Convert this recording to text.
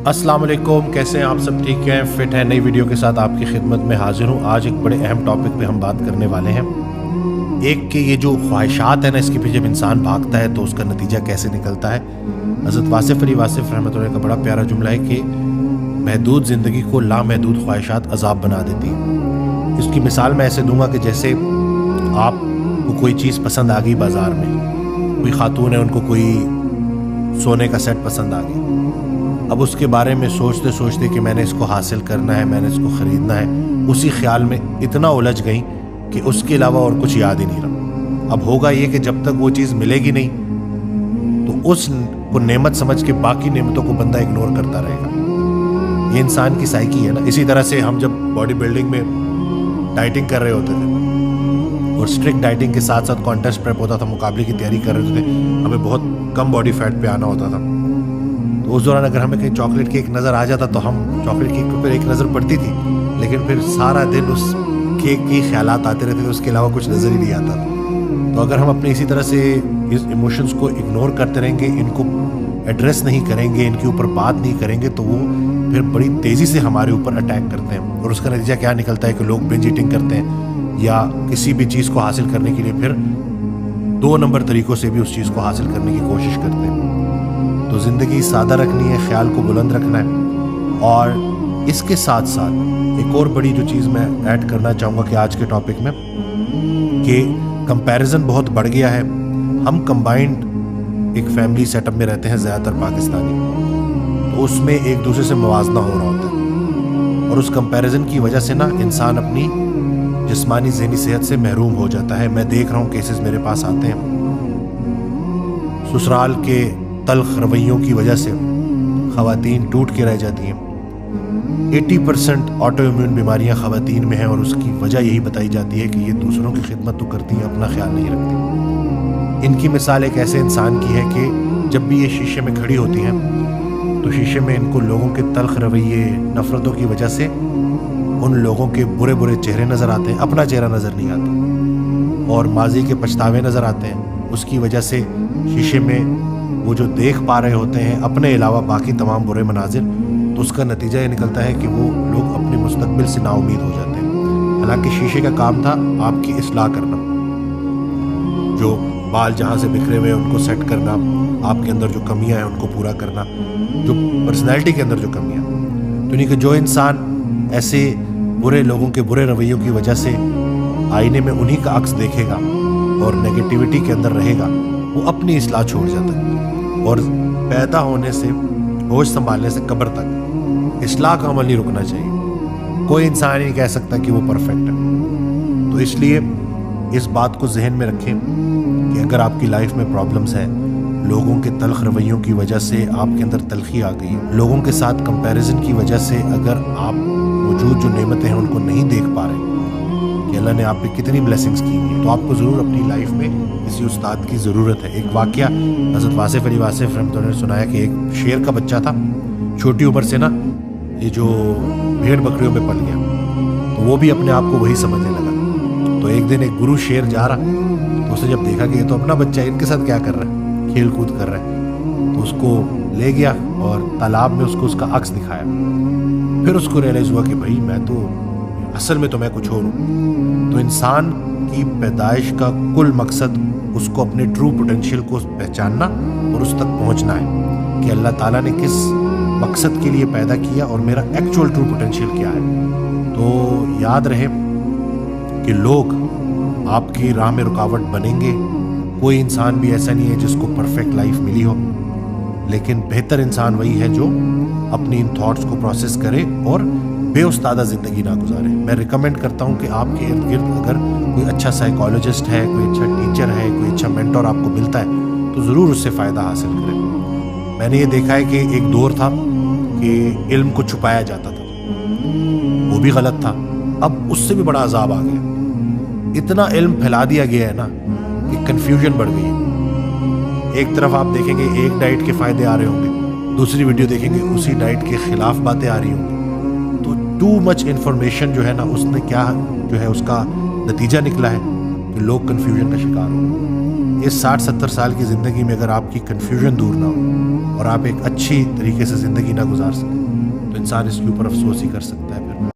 السلام علیکم، کیسے ہیں آپ سب؟ ٹھیک ہیں، فٹ ہیں؟ نئی ویڈیو کے ساتھ آپ کی خدمت میں حاضر ہوں۔ آج ایک بڑے اہم ٹاپک پہ ہم بات کرنے والے ہیں۔ ایک کہ یہ جو خواہشات ہیں نا، اس کے پیچھے جب انسان بھاگتا ہے تو اس کا نتیجہ کیسے نکلتا ہے۔ حضرت واصف علی واصف رحمۃ اللہ کا بڑا پیارا جملہ ہے کہ محدود زندگی کو لامحدود خواہشات عذاب بنا دیتی ہیں۔ اس کی مثال میں ایسے دوں گا کہ جیسے آپ کو کوئی چیز پسند آ گئی بازار میں، کوئی خاتون ہے، ان کو کوئی سونے کا سیٹ پسند آ گئی۔ اب اس کے بارے میں سوچتے سوچتے کہ میں نے اس کو حاصل کرنا ہے، میں نے اس کو خریدنا ہے، اسی خیال میں اتنا الجھ گئیں کہ اس کے علاوہ اور کچھ یاد ہی نہیں رہا۔ اب ہوگا یہ کہ جب تک وہ چیز ملے گی نہیں تو اس کو نعمت سمجھ کے باقی نعمتوں کو بندہ اگنور کرتا رہے گا۔ یہ انسان کی سائیکی ہے نا۔ اسی طرح سے ہم جب باڈی بلڈنگ میں ڈائٹنگ کر رہے ہوتے تھے اور اسٹرکٹ ڈائٹنگ کے ساتھ ساتھ کانٹیسٹ پریپ ہوتا تھا، مقابلے کی تیاری کر رہے تھے، ہمیں بہت کم باڈی فیٹ پہ آنا ہوتا تھا، تو اس دوران اگر ہمیں کہیں چاکلیٹ کیک نظر آ جاتا تو ہم چاکلیٹ کیک کے اوپر ایک نظر پڑتی تھی، لیکن پھر سارا دن اس کیک کی خیالات آتے رہتے تھے، اس کے علاوہ کچھ نظر ہی نہیں آتا تھا۔ تو اگر ہم اپنے اسی طرح سے اس ایموشنز کو اگنور کرتے رہیں گے، ان کو ایڈریس نہیں کریں گے، ان کے اوپر بات نہیں کریں گے، تو وہ پھر بڑی تیزی سے ہمارے اوپر اٹیک کرتے ہیں، اور اس کا نتیجہ کیا نکلتا ہے کہ لوگ بنج ایٹنگ کرتے ہیں، یا کسی بھی چیز کو حاصل کرنے کے لیے پھر 2 نمبر طریقوں سے بھی اس چیز کو حاصل کرنے کی کوشش کرتے ہیں۔ تو زندگی سادہ رکھنی ہے، خیال کو بلند رکھنا ہے، اور اس کے ساتھ ساتھ ایک اور بڑی جو چیز میں ایڈ کرنا چاہوں گا کہ آج کے ٹاپک میں، کہ کمپیریزن بہت بڑھ گیا ہے۔ ہم کمبائنڈ ایک فیملی سیٹ اپ میں رہتے ہیں، زیادہ تر پاکستانی، تو اس میں ایک دوسرے سے موازنہ ہو رہا ہوتا ہے، اور اس کمپیریزن کی وجہ سے نا انسان اپنی جسمانی ذہنی صحت سے محروم ہو جاتا ہے۔ میں دیکھ رہا ہوں کیسز میرے پاس آتے ہیں، سسرال کے تلخ رویوں کی وجہ سے خواتین ٹوٹ کے رہ جاتی ہیں۔ 80% آٹو امیون بیماریاں خواتین میں ہیں، اور اس کی وجہ یہی بتائی جاتی ہے کہ یہ دوسروں کی خدمت تو کرتی ہیں، اپنا خیال نہیں رکھتی۔ ان کی مثال ایک ایسے انسان کی ہے کہ جب بھی یہ شیشے میں کھڑی ہوتی ہیں تو شیشے میں ان کو لوگوں کے تلخ رویے، نفرتوں کی وجہ سے ان لوگوں کے برے برے چہرے نظر آتے ہیں، اپنا چہرہ نظر نہیں آتا، اور ماضی کے پچھتاوے نظر آتے ہیں۔ اس کی وجہ سے شیشے میں وہ جو دیکھ پا رہے ہوتے ہیں اپنے علاوہ باقی تمام برے مناظر، تو اس کا نتیجہ یہ نکلتا ہے کہ وہ لوگ اپنے مستقبل سے نا امید ہو جاتے ہیں۔ حالانکہ شیشے کا کام تھا آپ کی اصلاح کرنا، جو بال جہاں سے بکھرے ہوئے ان کو سیٹ کرنا، آپ کے اندر جو کمیاں ہیں ان کو پورا کرنا، جو پرسنالٹی کے اندر جو کمیاں، تو نہیں کہ جو انسان ایسے برے لوگوں کے برے رویوں کی وجہ سے آئینے میں انہی کا عکس دیکھے گا اور نیگیٹیوٹی کے اندر رہے گا، وہ اپنی اصلاح چھوڑ جاتا ہے، اور پیدا ہونے سے ہوش سنبھالنے سے قبر تک اصلاح کا عمل نہیں رکنا چاہیے۔ کوئی انسان نہیں کہہ سکتا کہ وہ پرفیکٹ ہے۔ تو اس لیے اس بات کو ذہن میں رکھیں کہ اگر آپ کی لائف میں پرابلمز ہیں، لوگوں کے تلخ رویوں کی وجہ سے آپ کے اندر تلخی آ گئی ہے، لوگوں کے ساتھ کمپیریزن کی وجہ سے اگر آپ موجود جو نعمتیں ہیں ان کو نہیں دیکھ پا رہے کہ اللہ نے آپ پہ کتنی بلیسنگز کی ہوئی ہیں، تو آپ کو ضرور اپنی لائف میں کسی استاد کی ضرورت ہے۔ ایک واقعہ حضرت واصف علی واصف رحمۃ اللہ نے سنایا کہ ایک شیر کا بچہ تھا، چھوٹی عمر سے نا یہ جو بھیڑ بکریوں میں پل گیا، تو وہ بھی اپنے آپ کو وہی سمجھنے لگا۔ تو ایک دن ایک گرو شیر جا رہا، تو اسے جب دیکھا کہ یہ تو اپنا بچہ ہے، ان کے ساتھ کیا کر رہا ہے، کھیل کود کر رہا ہے، تو اس کو لے گیا اور تالاب میں اس کو اس کا عکس دکھایا۔ پھر اس کو ریئلائز ہوا کہ بھائی میں تو اصل میں تو میں کچھ اور ہوں۔ تو انسان کی پیدائش کا کل مقصد اس کو اپنے ٹرو پوٹینشیل کو پہچاننا اور اس تک پہنچنا ہے کہ اللہ تعالیٰ نے کس مقصد کے لیے پیدا کیا اور میرا ایکچوئل ٹرو پوٹینشیل کیا ہے۔ تو یاد رہے کہ لوگ آپ کی راہ میں رکاوٹ بنیں گے، کوئی انسان بھی ایسا نہیں ہے جس کو پرفیکٹ لائف ملی ہو، لیکن بہتر انسان وہی ہے جو اپنی ان تھاٹس کو پروسیس کرے اور بے استادہ زندگی نہ گزارے۔ میں ریکمینڈ کرتا ہوں کہ آپ کے ارد گرد اگر کوئی اچھا سائیکالوجسٹ ہے، کوئی اچھا ٹیچر ہے، کوئی اچھا مینٹور آپ کو ملتا ہے، تو ضرور اس سے فائدہ حاصل کریں۔ میں نے یہ دیکھا ہے کہ ایک دور تھا کہ علم کو چھپایا جاتا تھا، وہ بھی غلط تھا، اب اس سے بھی بڑا عذاب آ گیا۔ اتنا علم پھیلا دیا گیا ہے نا کہ کنفیوژن بڑھ گئی ہے۔ ایک طرف آپ دیکھیں گے ایک ڈائٹ کے فائدے آ رہے ہوں گے، دوسری ویڈیو دیکھیں گے اسی ڈائٹ کے خلاف باتیں آ رہی ہوں گی۔ تو ٹو مچ انفارمیشن جو ہے نا، اس نے کیا جو ہے اس کا نتیجہ نکلا ہے کہ لوگ کنفیوژن کا شکار ہو گئے۔ اس 60-70 سال کی زندگی میں اگر آپ کی کنفیوژن دور نہ ہو اور آپ ایک اچھی طریقے سے زندگی نہ گزار سکیں تو انسان اس کے اوپر افسوس ہی کر سکتا ہے پھر